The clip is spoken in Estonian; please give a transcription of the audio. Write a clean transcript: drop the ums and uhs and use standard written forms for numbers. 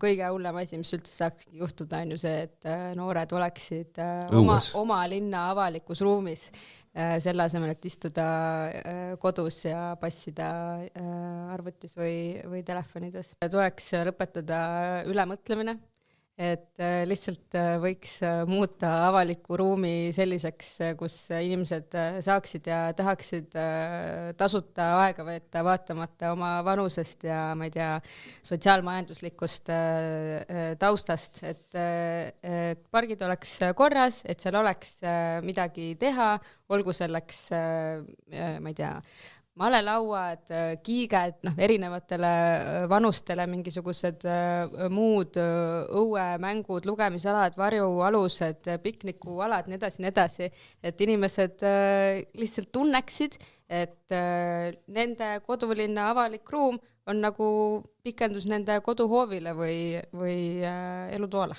kõige hullem asi, mis üldse saakski juhtuda, on ju see, et noored oleksid oma linna avalikus ruumis selle asemel, et istuda kodus ja passida arvutis või telefonides. Tuleks lõpetada ülemõtlemine, et lihtsalt võiks muuta avaliku ruumi selliseks, kus inimesed saaksid ja tahaksid tasuta aega võtta vaatamata oma vanusest ja ma ei tea, sotsiaalmajanduslikust taustast, et pargid oleks korras, et seal oleks midagi teha, olgu selleks, ma ei tea, malelauad, kiiged, erinevatele vanustele mingisugused muud õuemängud, lugemisalad, varjualused, piknikualad, nii edasi, et inimesed lihtsalt tunneksid, et nende kodulinna avalik ruum on nagu pikendus nende koduhoovile või elutoale.